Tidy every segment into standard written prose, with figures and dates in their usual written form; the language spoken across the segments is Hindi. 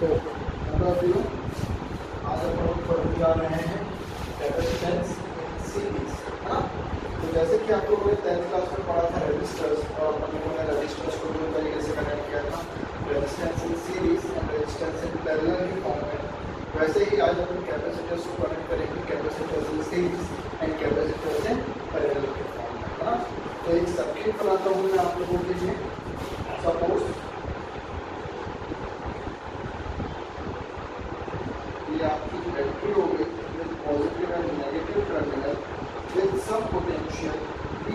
तो मतलब आज अपन पढ़ने जा रहे हैं कैपेसिटेंस इन सीरीज, है ना। तो जैसे कि आप लोगों ने 10th क्लास में पढ़ा था रेजिस्टर्स, और अपन लोगों ने रेजिस्टर्स को दो तरीके से कनेक्ट किया था, resistance in series and resistance in parallel के फॉर्म में। वैसे ही आज अपन कैपेसिटर्स को कनेक्ट करेंगे, capacitors in series and capacitors in parallel के फॉर्म में, है ना। तो एक सर्किट बनाता हूँ मैं आप लोगों के लिए। सपोज ये आपकी बैटरी हो गई with positive and negative terminal with some potential V।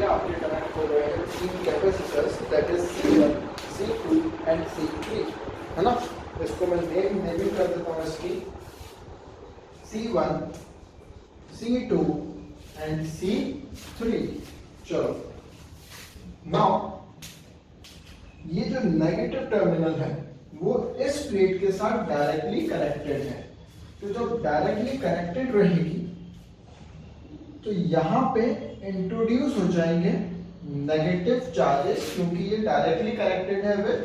आपके कनेक्ट हो रहे हैं तीन capacitors, that is C1, C2 and C3, है ना। इसको मैं नेम कर देता हूँ इसकी C1, C2 एंड C3। चलो नाउ ये जो नेगेटिव टर्मिनल है वो इस प्लेट के साथ डायरेक्टली कनेक्टेड है। तो जब डायरेक्टली कनेक्टेड रहेगी तो यहाँ पे इंट्रोड्यूस हो जाएंगे नेगेटिव चार्जेस, क्योंकि ये डायरेक्टली कनेक्टेड है विद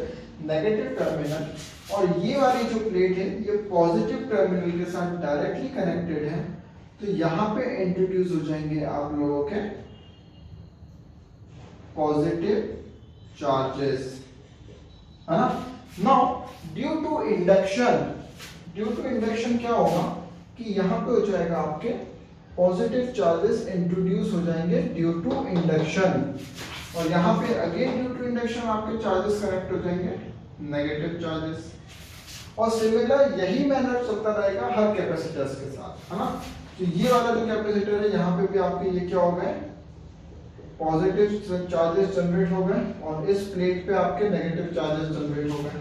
नेगेटिव टर्मिनल। और ये वाली जो प्लेट है ये पॉजिटिव टर्मिनल के साथ डायरेक्टली कनेक्टेड है, तो यहाँ पे इंट्रोड्यूस हो जाएंगे आप लोगों के पॉजिटिव चार्जेस, है ना। नाउ ड्यू टू इंडक्शन क्या होगा कि यहाँ पे हो जाएगा आपके पॉजिटिव चार्जेस इंट्रोड्यूस हो जाएंगे ड्यू टू इंडक्शन, और यहाँ पे अगेन ड्यू टू इंडक्शन आपके चार्जेस कनेक्ट हो जाएंगे नेगेटिव चार्जेस। और सिमिलर यही मैनर चलता रहेगा हर कैपेसिटर्स के साथ, है ना। तो ये वाला जो कैपेसिटर है यहाँ पे भी आपके ये क्या हो गए पॉजिटिव चार्जेस जनरेट हो गए, और इस प्लेट पे आपके नेगेटिव चार्जेस जनरेट हो गए,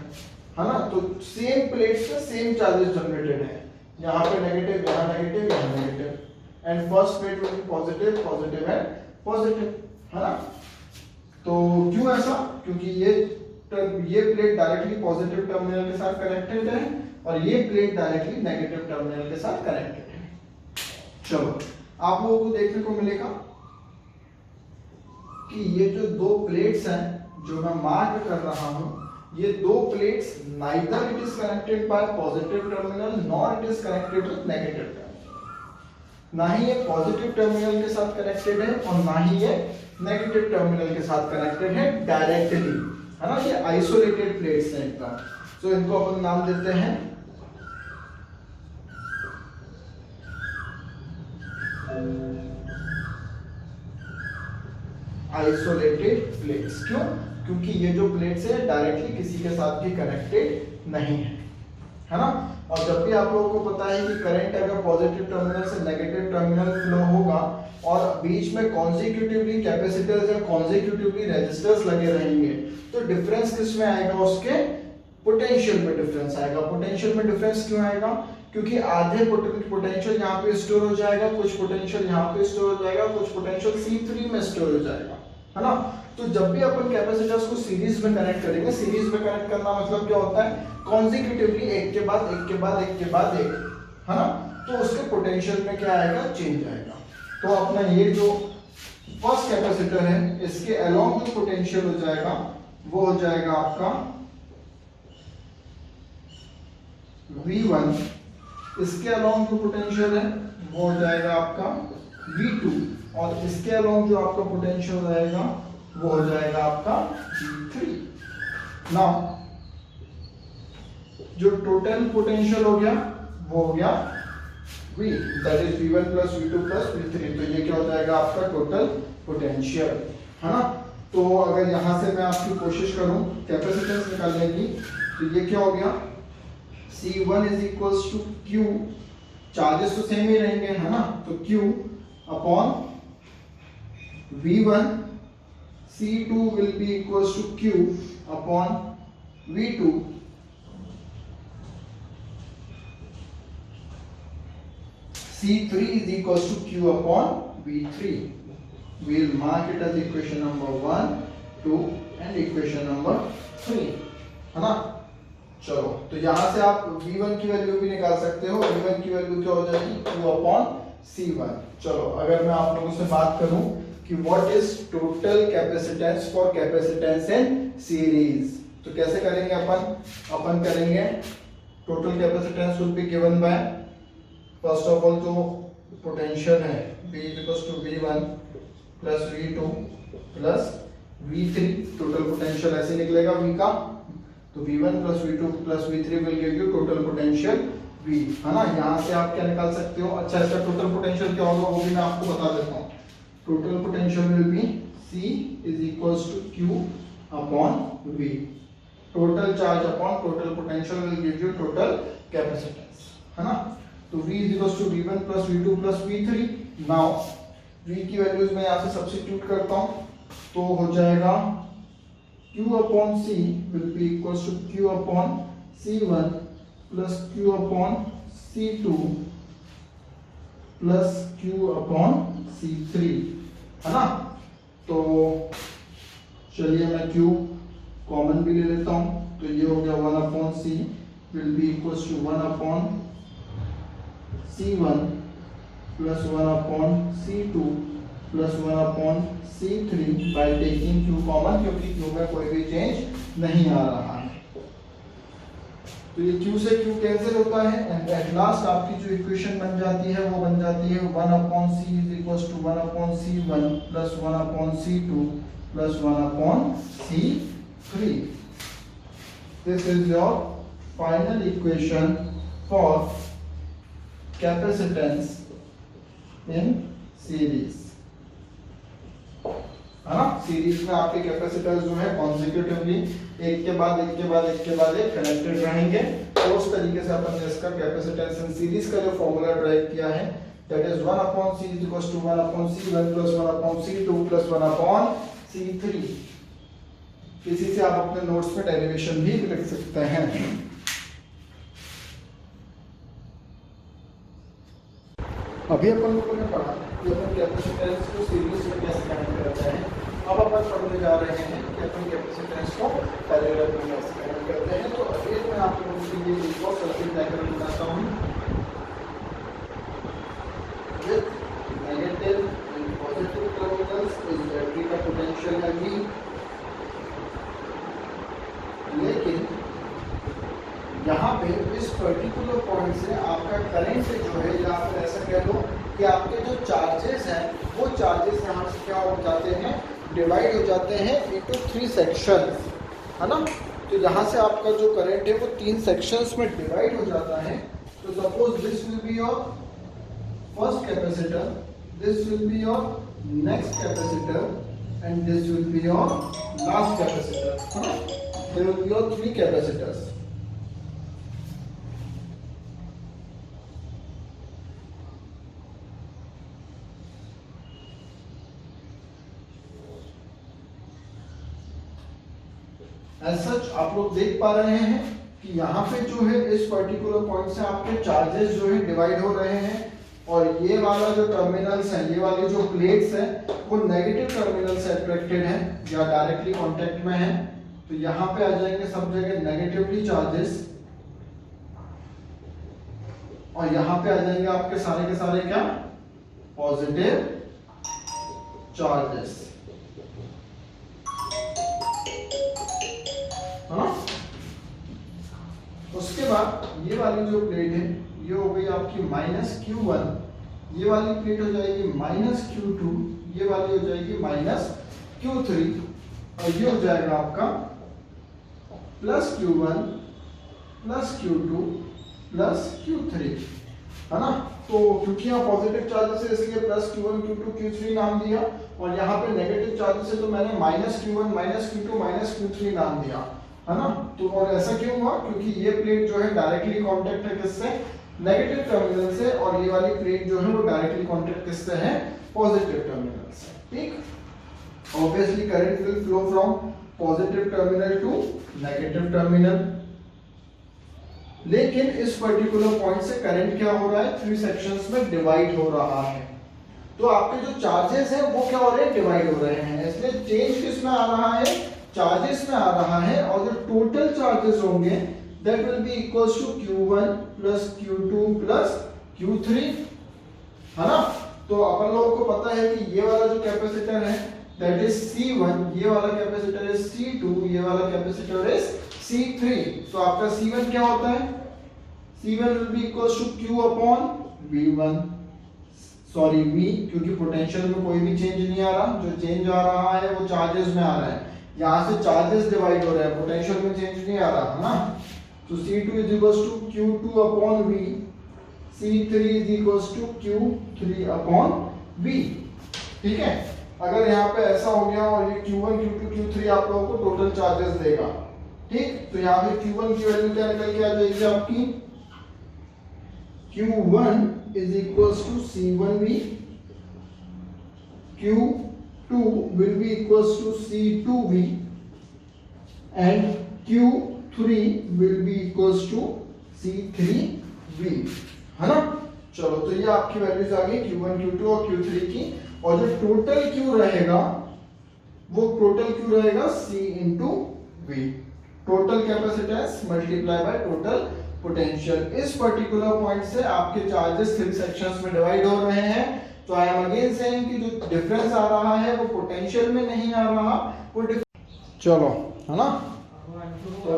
है ना। तो सेम प्लेट पे सेम चार्जेस जनरेटेड है, यहाँ पे नेगेटिव, यहाँ नेगेटिव, यहाँ negative, and first plate will be positive, positive and positive, है ना। तो क्यों ऐसा? क्योंकि ये प्लेट डायरेक्टली पॉजिटिव टर्मिनल के साथ कनेक्टेड है और ये प्लेट डायरेक्टली नेगेटिव टर्मिनल के साथ कनेक्टेड है। चलो आप लोगों को देखने को मिलेगा कि ये जो दो प्लेट्स हैं जो मैं मार्क कर रहा हूं, ये दो plates neither it is connected by positive terminal nor it is connected with negative terminal. ना ही ये पॉजिटिव टर्मिनल के साथ कनेक्टेड है और ना ही ये नेगेटिव टर्मिनल के साथ कनेक्टेड है डायरेक्टली, है ना। ये आइसोलेटेड प्लेट्स हैं इनका, तो इनको अपन नाम देते हैं आइसोलेटेड प्लेट्स। क्यों? क्योंकि ये जो प्लेट्स है डायरेक्टली किसी के साथ भी कनेक्टेड नहीं है ना। और जब भी आप लोगों को पता है कि करंट अगर पॉजिटिव टर्मिनल से नेगेटिव टर्मिनल फ्लो होगा और बीच में कॉन्जिक्यूटिवली कैपेसिटर्स या कॉन्जिक्यूटिवली रेजिस्टर्स लगे रहेंगे, तो डिफरेंस किस में आएगा? उसके पोटेंशियल में डिफरेंस आएगा। पोटेंशियल में डिफरेंस क्यों आएगा? क्योंकि आधे पोटेंशियल यहाँ पे स्टोर हो जाएगा, कुछ पोटेंशियल यहाँ पे स्टोर हो जाएगा, कुछ पोटेंशियल C3 में स्टोर हो जाएगा, है ना। तो जब भी अपन कैपेसिटर्स को सीरीज में कनेक्ट करेंगे, सीरीज में कनेक्ट करना मतलब क्या होता है? कॉन्जिक्यूटिवली एक के बाद एक के बाद एक के बाद एक, है ना। तो उसके पोटेंशियल में क्या आएगा? चेंज आएगा। तो अपना ये जो फर्स्ट कैपेसिटर है इसके अलोंग जो पोटेंशियल हो जाएगा वो हो जाएगा आपका V1, इसके अलोंग जो पोटेंशियल है वो हो जाएगा आपका V2, और इसके अलोंग जो आपका पोटेंशियल रहेगा वो हो जाएगा आपका V3। नाउ जो टोटल पोटेंशियल हो गया वो हो गया V, that is V1 plus V2 plus V3। तो ये क्या हो जाएगा? आपका टोटल पोटेंशियल, है ना। तो अगर यहां से मैं आपकी कोशिश करूं कैपेसिटेंस निकालने की, तो ये क्या हो गया? C1 is equals to Q, charges तो सेम ही रहेंगे, है ना। तो Q upon V1, C2 will be equals to Q upon V2, C3 is equals to Q upon V3. We will mark it as equation number 1, 2 and equation number 3, है ना। चलो तो यहां से आप V1 की वैल्यू भी निकाल सकते हो। V1 की वैल्यू क्या हो जाएगी, Q/C1। चलो अगर मैं आप लोगों से बात करूं कि what is total capacitance for capacitance in series, तो कैसे करेंगे अपन करेंगे total capacitance will be given by first of all जो पोटेंशियल है V V1 plus V2 plus V3, total potential ऐसे निकलेगा V का, तो V1 plus V2 plus V3 will give you total potential V, है ना। यहाँ से आप क्या निकाल सकते हो, अच्छा इसका टोटल पोटेंशियल क्या होगा वो भी मैं आपको बता देता हूँ। Total potential will be C is equals to Q upon V, total charge upon total potential will give you total capacitance, है ना। तो V is equals to V1 plus V2 plus V3। Now V की वैल्यूज मैं यहाँ से सब्स्टिट्यूट करता हूँ, तो हो जाएगा Q upon C will be equals to Q upon C1 plus Q upon C2 plus Q upon C3, है ना। तो चलिए मैं Q कॉमन भी ले लेता हूँ, तो ये हो गया 1 upon C will be equals to 1 upon C1 plus 1 upon C2 plus 1 upon C3 by taking Q common, क्योंकि Q में कोई भी चेंज नहीं आ रहा है। तो ये Q से Q कैंसिल होता है एंड एट लास्ट आपकी जो इक्वेशन बन जाती है वो बन जाती है 1 upon C is equals to 1 upon C1 plus 1 upon C2 plus 1 upon C3। This is your final equation for capacitance in series, है ना। सीरीज में आपके कैपेसिटर्स जो है कॉन्सेक्यूटिवली एक के बाद एक के बाद एक के बाद एक कनेक्टेड रहेंगे। तो उस तरीके से अपन ने इसका कैपेसिटेंस इन सीरीज का जो फॉर्मूला ड्राइव किया है that is 1 upon C is equals to 1 upon C1 plus 1 upon C2 plus 1 upon C3। इसी से आप अपने नोट्स में डेरिवेशन भी लिख सकते हैं। अभी अपन लोगों ने पढ़ा कि अपन कैपेसिटेंस को सीरीज में कैसे कनेक्ट करते हैं। अब अपन पढ़ने जा रहे हैं कि अपन कैपेसिटेंस को पैरेलल में कैसे कनेक्ट करते हैं। तो अभी मैं आप लोगों के लिए एक और सर्किट डायग्राम बनाता हूँ with negative and positive terminals. इस बैटरी का पोटेंशियल है V, लेकिन यहाँ पे इस पर्टिकुलर पॉइंट से आपका करंट जो है, या फिर ऐसा कह लो कि आपके जो चार्जेस हैं वो चार्जेस यहाँ से क्या हो जाते हैं, डिवाइड हो जाते हैं इनटू 3 सेक्शंस, है ना। तो यहाँ से आपका जो करंट है वो 3 सेक्शंस में डिवाइड हो जाता है। तो suppose this will be your first capacitor, this will be your next capacitor and this will be your last capacitor, है ना। There will be your 3 capacitors. As such आप लोग देख पा रहे हैं कि यहाँ पे जो है इस पर्टिकुलर पॉइंट से आपके चार्जेस जो है डिवाइड हो रहे हैं, और ये वाला जो टर्मिनल्स है, ये वाली जो प्लेट्स है वो नेगेटिव टर्मिनल से अट्रैक्टेड है या डायरेक्टली कांटेक्ट में है। तो यहाँ पे आ जाएंगे सब जगह नेगेटिवली चार्जेस, और यहाँ पे आ जाएंगे आपके सारे के सारे क्या, पॉजिटिव चार्जेस, हाँ। उसके बाद ये वाली जो प्लेट है ये हो गई आपकी -Q1, ये वाली प्लेट हो जाएगी -Q2, ये वाली हो जाएगी -Q3, और ये हो जाएगा आपका +Q1 +Q2 +Q3, है ना। तो क्योंकि यहाँ पॉजिटिव चार्जेस है इसलिए +Q1 Q2 Q3 नाम दिया, और यहाँ पे नेगेटिव चार्जेस है तो मैंने -Q1 -Q2 -Q3 नाम दिया, है ना। तो और ऐसा क्यों हुआ, क्योंकि ये प्लेट जो है डायरेक्टली कांटेक्ट है किससे, नेगेटिव टर्मिनल से, और ये वाली प्लेट जो है वो डायरेक्टली कांटेक्ट किससे है, पॉजिटिव टर्मिनल से, ठीक। Obviously current will flow from positive terminal to negative terminal, लेकिन इस पर्टिकुलर पॉइंट से करंट क्या हो रहा है, 3 सेक्शंस में डिवाइड हो रहा है। तो आपके जो चार्जेस हैं वो क्या हो रहे हैं, डिवाइड हो रहे हैं, इसलिए चेंज किस में आ रहा है, चार्जेस में आ रहा है, और जो टोटल चार्जेस होंगे that will be equals to Q1 plus Q2 plus Q3, है ना। तो अपन लोगों को पता है कि ये वाला जो कैपेसिटर है दैट इज C1, ये वाला कैपेसिटर इज C2, ये वाला कैपेसिटर इज C3। तो आपका C1 क्या होता है, C1 will be equals to Q upon V1, sorry V, क्योंकि पोटेंशियल में कोई भी चेंज नहीं आ रहा, जो चेंज आ रहा है वो चार्जेस में आ रहा है, यहाँ से चार्जेस डिवाइड हो रहे हैं, पोटेंशियल में चेंज नहीं आ रहा, है ना। तो C2 is equals to Q2 upon V, C3 is equals to Q3 upon V, ठीक है। अगर यहाँ पे ऐसा हो गया और ये Q1, Q2, Q3 आप लोगों को टोटल चार्जेस देगा, ठीक। तो यहाँ पे Q1 की वैल्यू क्या निकल के आ जाएगी आपकी, Q1 is equals to C1V, Q2 will be equals to C2V and Q3 will be equals to C3V, है ना। चलो, तो ये आपकी वैल्यूज आ गई Q1, Q2 और Q3 की, और जो टोटल Q रहेगा वो टोटल Q रहेगा C into V, total capacitance multiply by total potential. इस पर्टिकुलर पॉइंट से आपके चार्जेस 3 सेक्शंस में डिवाइड हो रहे हैं। तो आई एम अगेन सेइंग कि जो डिफरेंस आ रहा है वो पोटेंशियल में नहीं आ रहा, वो चलो, है ना। तो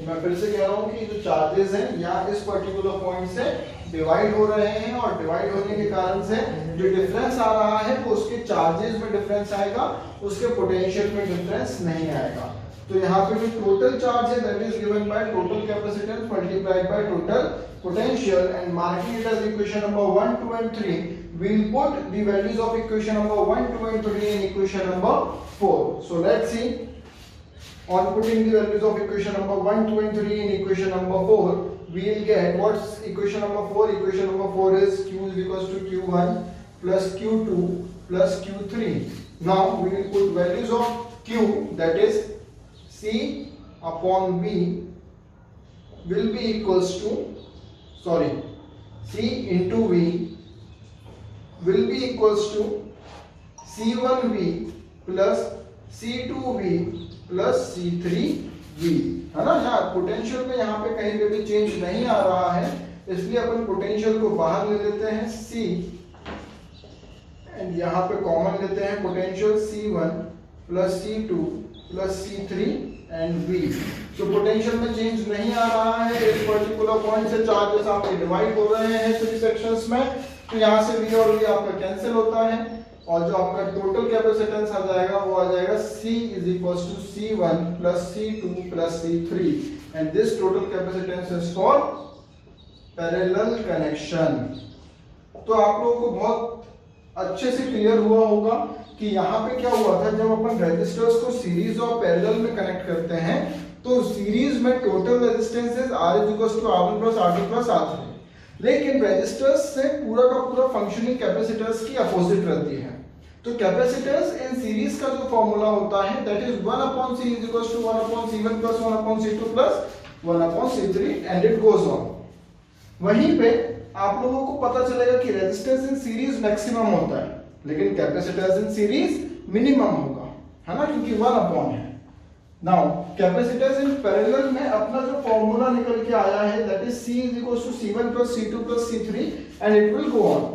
मैं फिर से कह रहा हूँ कि जो चार्जेस हैं यहाँ इस पर्टिकुलर पॉइंट से डिवाइड हो रहे हैं, और डिवाइड होने के कारण से जो डिफरेंस आ रहा है वो उसके चार्जेस में डिफरेंस आएगा, उसके पोटेंशियल में डिफरेंस नहीं आएगा। तो यहाँ पे जो टोटल चार्ज है that is given by total capacitance multiplied by total potential, and marking it as equation number 1, 2 and 3, we will put the values of equation number 1, 2 and 3 in equation number 4. So let's see. On putting the values of equation number 1, 2 and 3 in equation number 4, we will get what's equation number 4. Equation number 4 is Q is equals to Q1 plus Q2 plus Q3. Now we will put values of Q, that is C upon V will be equals to, sorry, C into V will be equals to C1V plus C2V plus C3V, है ना। यहाँ पोटेंशियल में यहाँ पे कहीं पे भी चेंज नहीं आ रहा है, इसलिए अपन पोटेंशियल को बाहर ले लेते हैं C, एंड यहाँ पे कॉमन लेते हैं potential C1 plus C2 plus C3 and V। तो पोटेंशियल में चेंज नहीं आ रहा है, इस पर्टिकुलर पॉइंट से चार्जेस आपके डिवाइड हो रहे हैं 3 सेक्शंस में। तो यहाँ से V और V आपका कैंसिल होता है, और जो आपका टोटल कैपेसिटेंस आ जाएगा वो आ जाएगा C is equals to C1 plus C2 plus C3, and this total capacitance is for parallel connection। तो आप लोगों को बहुत अच्छे से क्लियर हुआ होगा कि यहाँ पे क्या हुआ था, जब अपन रेजिस्टर्स को सीरीज और पैरेलल में कनेक्ट करते हैं तो सीरीज में total resistance is R is equals to R1 plus R2 plus R3, लेकिन रेजिस्टर्स से पूरा का पूरा फंक्शनिंग कैपेसिटर्स की अपोजिट रहती है। तो कैपेसिटर्स इन सीरीज का जो फॉर्मूला होता है that is 1 upon C is equals to 1 upon C1 plus 1 upon C2 plus 1 upon C3 and it goes on। वहीं पे आप लोगों को पता चलेगा कि रेजिस्टेंस इन सीरीज मैक्सिमम होता है, लेकिन कैपेसिटर्स इन सीरीज मिनिमम होगा, है ना, क्योंकि 1 upon है। नाउ कैपेसिटर्स इन पैरेलल में अपना जो फॉर्मूला निकल के आया है that is C is equals to C1 plus C2 plus C3 and it will go on।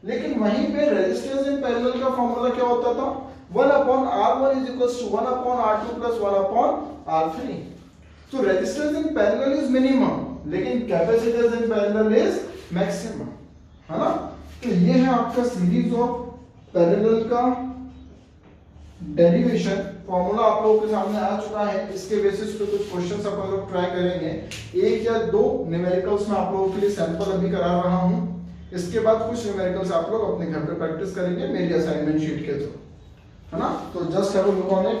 लेकिन वहीं पे रेजिस्टेंस इन पैरेलल का फॉर्मूला क्या होता था, 1 upon R1 is equals to 1 upon R2 plus 1 upon R3। तो resistance in parallel is minimum, लेकिन capacitors in parallel is maximum, है ना। तो ये है आपका सीरीज ऑफ पैरेलल का डेरिवेशन फॉर्मूला आप लोगों के सामने आ चुका है। इसके बेसिस पे कुछ क्वेश्चंस अपन लोग ट्राई करेंगे, 1 या 2 न्यूमेरिकल्स में आप लोगों के लिए सैंपल अभी करा रहा हूं। इसके बाद कुछ न्यूमेरिकल्स आप लोग अपने घर पे प्रैक्टिस करेंगे मेरी असाइनमेंट शीट के थ्रू, है ना। तो just have a look on it.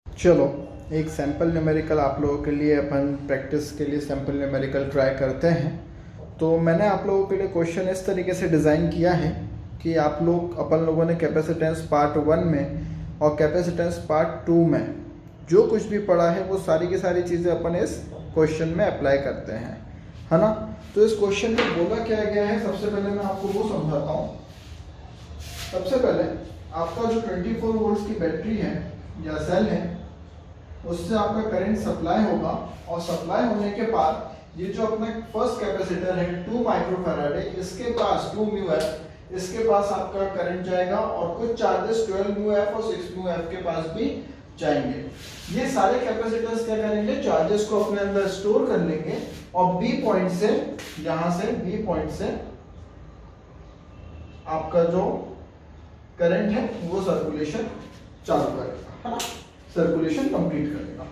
चलो एक सैंपल न्यूमेरिकल आप लोगों के लिए अपन प्रैक्टिस के लिए सैंपल न्यूमेरिकल ट्राई करते हैं। तो मैंने आप लोगों के लिए क्वेश्चन इस तरीके से डिज़ाइन किया है कि आप लोग अपन लोगों ने कैपेसिटेंस पार्ट 1 में और कैपेसिटेंस पार्ट 2 में जो कुछ भी पढ़ा है वो सारी की सारी चीज़ें अपन इस क्वेश्चन में अप्लाई करते हैं, है ना। तो इस क्वेश्चन में बोला क्या गया है, सबसे पहले मैं आपको वो समझाता हूँ। सबसे पहले आपका जो 24 वोल्ट की बैटरी है या सेल है, उससे आपका करंट सप्लाई होगा, और सप्लाई होने के बाद ये जो अपना फर्स्ट कैपेसिटर है 2 माइक्रोफैराड है, इसके पास 2 म्यू एफ, इसके पास आपका करंट जाएगा, और कुछ चार्जेस 12 म्यू एफ और 6 म्यू एफ के पास भी जाएंगे। ये सारे कैपेसिटर्स क्या करेंगे, चार्जेस को अपने अंदर स्टोर कर लेंगे, और बी पॉइंट से, यहां से बी पॉइंट से आपका जो करंट है वो सर्कुलेशन चालू करेगा, है ना, सर्कुलेशन कंप्लीट करेगा।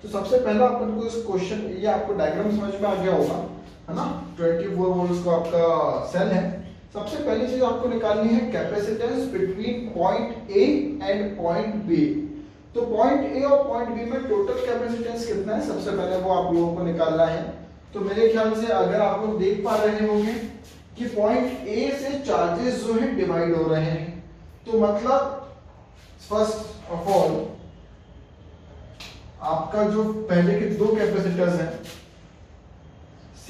तो सबसे पहला अपन को इस क्वेश्चन, ये आपको डायग्राम समझ में आ गया होगा, है ना। 24 वोल्ट का आपका सेल है। सबसे पहली चीज आपको निकालनी है capacitance between point A and point B. तो पॉइंट ए और पॉइंट बी में टोटल कैपेसिटेंस कितना है, सबसे पहले वो आप लोगों को निकालना है। तो मेरे ख्याल से अगर आप लोग देख पा रहे होंगे कि पॉइंट ए से चार्जेस जो है डिवाइड हो रहे हैं, तो मतलब फर्स्ट ऑफ ऑल आपका जो पहले के दो कैपेसिटर्स हैं, C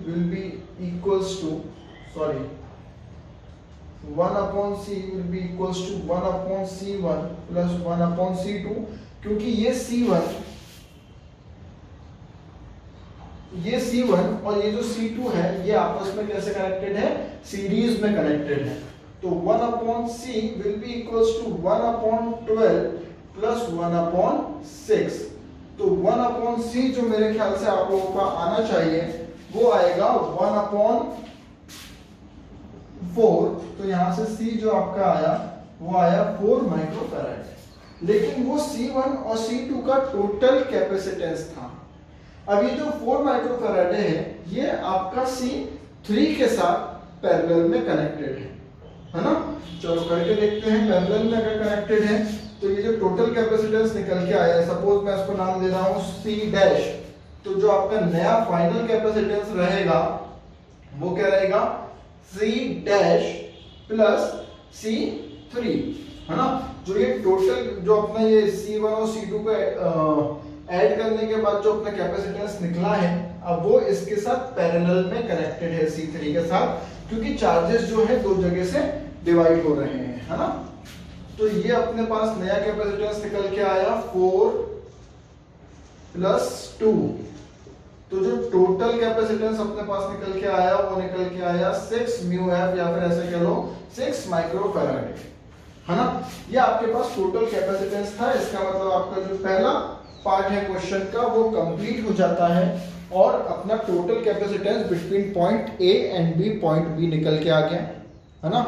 will be equals to, sorry, 1 upon C will be equals to 1 upon C1 plus 1 upon C2, क्योंकि ये C1 और ये जो C2 है ये आपस में कैसे कनेक्टेड है, सीरीज में कनेक्टेड है। तो 1 upon C will be equals to 1 upon 12 plus 1 upon 6। तो 1 upon C जो मेरे ख्याल से आप लोगों का आना चाहिए वो आएगा 1 upon 4। तो यहां से C जो आपका आया वो आया 4 माइक्रोफैराड। लेकिन वो C1 और C2 का टोटल कैपेसिटेंस था। अब ये जो 4 माइक्रोफैराड है ये आपका C3 के साथ पैरेलल में कनेक्टेड है ना। चलो करके देखते हैं, पैरेलल में अगर कनेक्टेड है तो ये जो टोटल कैपेसिटेंस निकल के आया है, सपोज मैं इसको नाम दे रहा हूं C डैश, तो जो आपका नया फाइनल कैपेसिटेंस रहेगा वो क्या रहेगा, C डैश प्लस C3, है ना। जो ये टोटल जो अपना ये C1 और C2 को ऐड करने के बाद जो अपना कैपेसिटेंस निकला है, अब वो इसके साथ पैरेलल में कनेक्टेड है C3 के साथ, क्योंकि चार्जेस जो है दो जगह से डिवाइड हो रहे हैं, है ना। तो ये अपने पास नया कैपेसिटेंस निकल के आया 4 प्लस 2। तो जो टोटल कैपेसिटेंस अपने पास निकल के आया वो निकल के आया 6 म्यू एफ, या फिर ऐसे कह लो 6 माइक्रोफैराड, है ना। ये आपके पास टोटल कैपेसिटेंस था। इसका मतलब आपका जो पहला पार्ट है क्वेश्चन का वो कंप्लीट हो जाता है, और अपना total capacitance between point A and B, point B निकल के आ गया, है ना।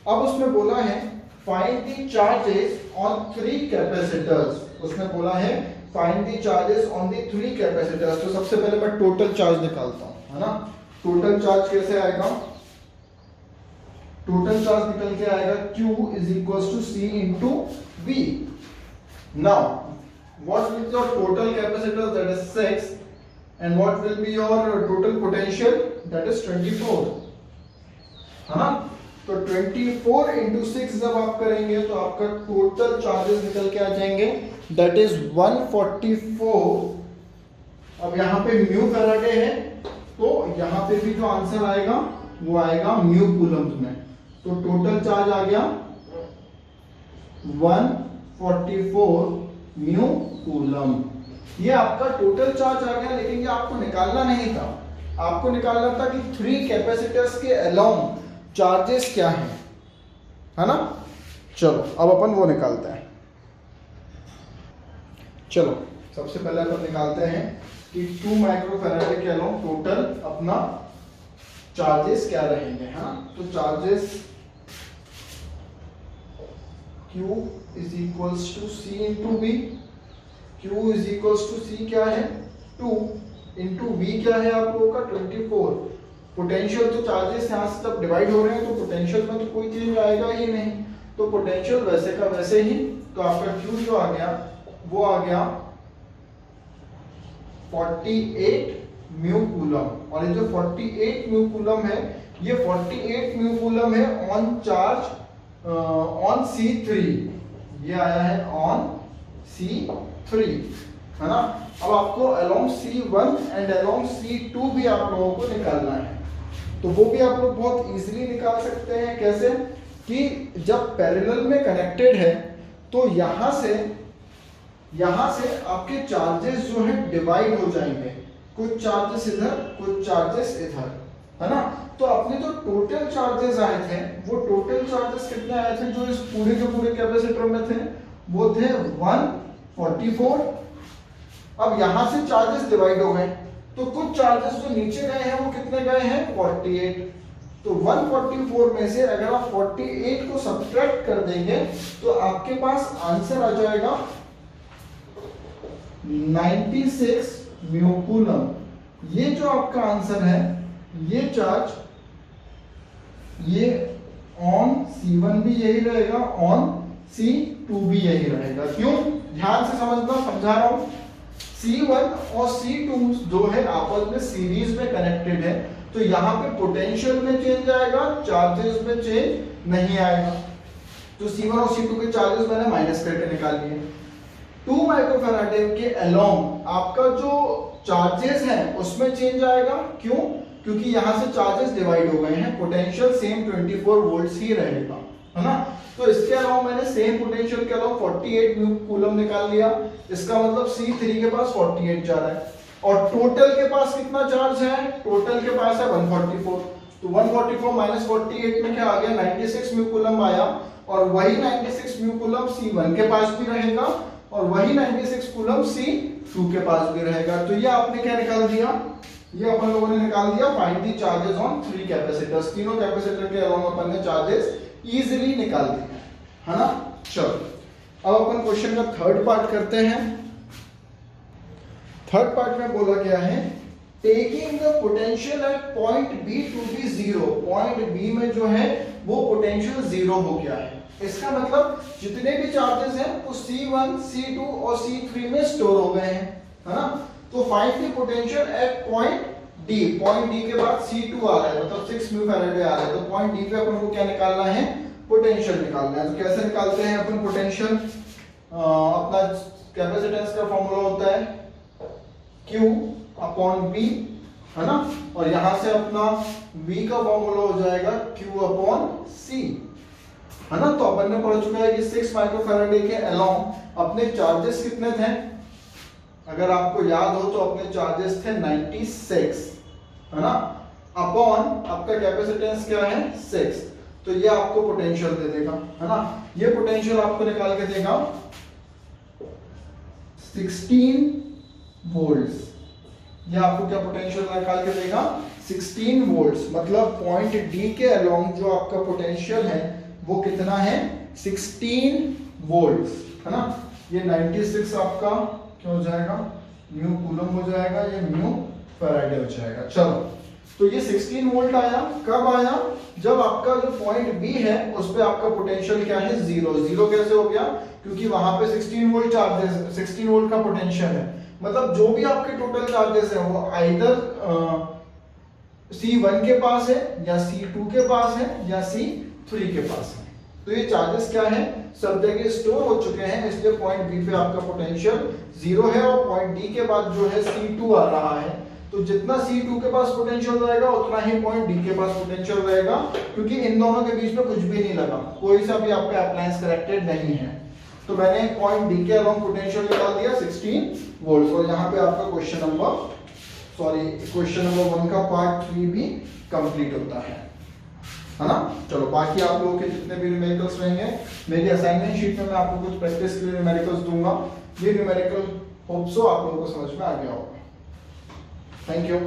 अब उसमें बोला है find the charges on 3 capacitors. उसमें बोला है find the charges on the 3 capacitors. तो सबसे पहले मैं टोटल चार्ज निकालता हूं, है ना। टोटल चार्ज कैसे आएगा, टोटल चार्ज निकल के आएगा Q is equals to C into V। Now what will your total capacitance, that is 6, and what will be your total potential, that is 24, है ना। तो 24 into 6 जब आप करेंगे तो आपका टोटल चार्जेस निकल के आ जाएंगे, that is 144। अब यहाँ पे म्यू फैराडे है, तो यहाँ पे भी जो आंसर आएगा वो आएगा म्यू कूलम्स में। तो टोटल चार्ज आ गया 144 म्यू कूलम। ये आपका टोटल चार्ज आ गया, लेकिन ये आपको निकालना नहीं था, आपको निकालना था कि 3 कैपेसिटर्स के अलोंग चार्जेस क्या हैं, है ना। चलो अब अपन वो निकालते हैं। चलो सबसे पहले अपन निकालते हैं कि 2 माइक्रोफैराड के अलोंग टोटल अपना चार्जेस क्या रहेंगे, है ना। तो charges Q is equals to C into V। Q is equals to C क्या है 2 into V क्या है आप लोगों का 24। पोटेंशियल तो चार्जेस यहाँ से जब डिवाइड हो रहे हैं तो पोटेंशियल में तो कोई चेंज आएगा ही नहीं, तो पोटेंशियल वैसे का वैसे ही। तो आपका Q जो आ गया वो आ गया 48 म्यू कूलम, और ये जो 48 म्यू कूलम है ये 48 म्यू कूलम है ऑन चार्ज ऑन C3। ये आया है ऑन C3, है ना। अब आपको along C1 and along C2 भी आप लोगों को निकालना है, तो वो भी आप लोग बहुत इजीली निकाल सकते हैं। कैसे, कि जब पैरेलल में कनेक्टेड है तो यहाँ से आपके चार्जेस जो है डिवाइड हो जाएंगे, कुछ चार्जेस इधर कुछ चार्जेस इधर, है ना। तो अपने जो टोटल चार्जेस आए थे वो टोटल चार्जेस कितने आए थे जो इस पूरे के पूरे कैपेसिटर में थे, वो थे 144। अब यहां से चार्जेस डिवाइड हो गए तो कुछ चार्जेस जो नीचे गए हैं वो कितने गए हैं 48। तो 144 में से अगर आप 48 को सब्ट्रैक्ट कर देंगे तो आपके पास आंसर आ जाएगा 96 म्यू कूलम। ये जो आपका आंसर है, ये चार्ज ये ऑन C1 भी यही रहेगा, ऑन C2 भी यही रहेगा। क्यों, ध्यान से समझना, समझा रहा हूं। C1 और C2 जो है आपस में सीरीज में कनेक्टेड है, तो यहाँ पे पोटेंशियल में चेंज आएगा, चार्जेस में चेंज नहीं आएगा। तो C1 और C2 के चार्जेस मैंने माइनस करके निकाल लिए। 2 माइक्रोफैराडे के अलोंग आपका जो चार्जेस है उसमें चेंज आएगा। क्यों, क्योंकि यहां से चार्जेस डिवाइड हो गए हैं, पोटेंशियल सेम 24 वोल्ट्स ही रहेगा, है ना। तो इसके अलावा मैंने सेम पोटेंशियल के अलावा 48 म्यू कूलम निकाल लिया। इसका मतलब C3 के पास 48 जा रहा है और टोटल के पास कितना चार्ज है, टोटल के पास है 144। तो 144 माइनस 48 में क्या आ गया, 96 म्यू कूलम आया। और वही 96 म्यू कूलम C1 के पास भी रहेगा और वही 96 कूलम C2 के पास भी रहेगा। तो ये आपने क्या निकाल दिया, ये अपन लोगों ने निकाल दिया find the charges on 3 capacitors. तीनों कैपेसिटर के अलावा अपन ने चार्जेस इजीली निकाल दिए, है ना। चलो अब अपन क्वेश्चन का थर्ड पार्ट करते हैं। थर्ड पार्ट में बोला गया है taking the potential at point B to be zero. Point B में जो है वो पोटेंशियल जीरो हो गया है। इसका मतलब जितने भी चार्जेस हैं वो C1, C2 और C3 में स्टोर हो गए हैं, है ना। तो find the potential at point D। Point D के बाद C2 आ रहा है, मतलब 6 म्यू फैराडे आ रहा है। तो पॉइंट D पे अपन को क्या निकालना है, पोटेंशियल निकालना है। तो कैसे निकालते हैं अपन पोटेंशियल, अपना कैपेसिटेंस का फॉर्मूला होता है Q अपॉन B, है ना। और यहां से अपना V का फॉर्मूला हो जाएगा Q अपॉन C, है ना। तो अपन ने पढ़ चुका है कि 6 माइक्रोफैराडे के अलोंग अपने चार्जेस कितने थे, अगर आपको याद हो तो अपने चार्जेस थे 96, है ना, अपॉन आपका कैपेसिटेंस क्या है 6। तो ये आपको पोटेंशियल दे देगा, है ना। ये पोटेंशियल आपको निकाल के देगा 16 वोल्ट्स। ये आपको क्या पोटेंशियल निकाल के देगा 16 वोल्ट्स। मतलब पॉइंट डी के अलोंग जो आपका पोटेंशियल है वो कितना है 16 वोल्ट्स, है ना। ये 96 आपका क्या हो जाएगा, म्यू कूलम हो जाएगा, ये म्यू फैराडे हो जाएगा। चलो तो ये 16 वोल्ट आया, कब आया, जब आपका जो पॉइंट बी है उस पे आपका पोटेंशियल क्या है जीरो। जीरो कैसे हो गया, क्योंकि वहां पे 16 वोल्ट चार्जेस, 16 वोल्ट का पोटेंशियल है। मतलब जो भी आपके टोटल चार्जेस है वो आइदर C1 के पास है या C2 के पास है या C3 के पास है। तो ये चार्जेस क्या है, सब जगह स्टोर हो चुके हैं, इसलिए पॉइंट बी पे आपका पोटेंशियल जीरो है। और पॉइंट डी के बाद जो है C2 आ रहा है, तो जितना C2 के पास पोटेंशियल रहेगा उतना ही पॉइंट डी के पास पोटेंशियल रहेगा, क्योंकि इन दोनों के बीच में कुछ भी नहीं लगा, कोई सा भी आपका अप्लायंस कनेक्टेड नहीं है। तो मैंने पॉइंट डी के अलोंग पोटेंशियल निकाल दिया 16 वोल्ट। और यहाँ पे आपका क्वेश्चन नंबर 1 का पार्ट 3 भी कंप्लीट होता है ना। चलो बाकी आप लोगों के जितने भी न्यूमेरिकल्स रहेंगे मेरी असाइनमेंट शीट में मैं आपको कुछ प्रैक्टिस के लिए न्यूमेरिकल्स दूंगा। ये न्यूमेरिकल होप सो आप लोगों को समझ में आ गया होगा। Thank you.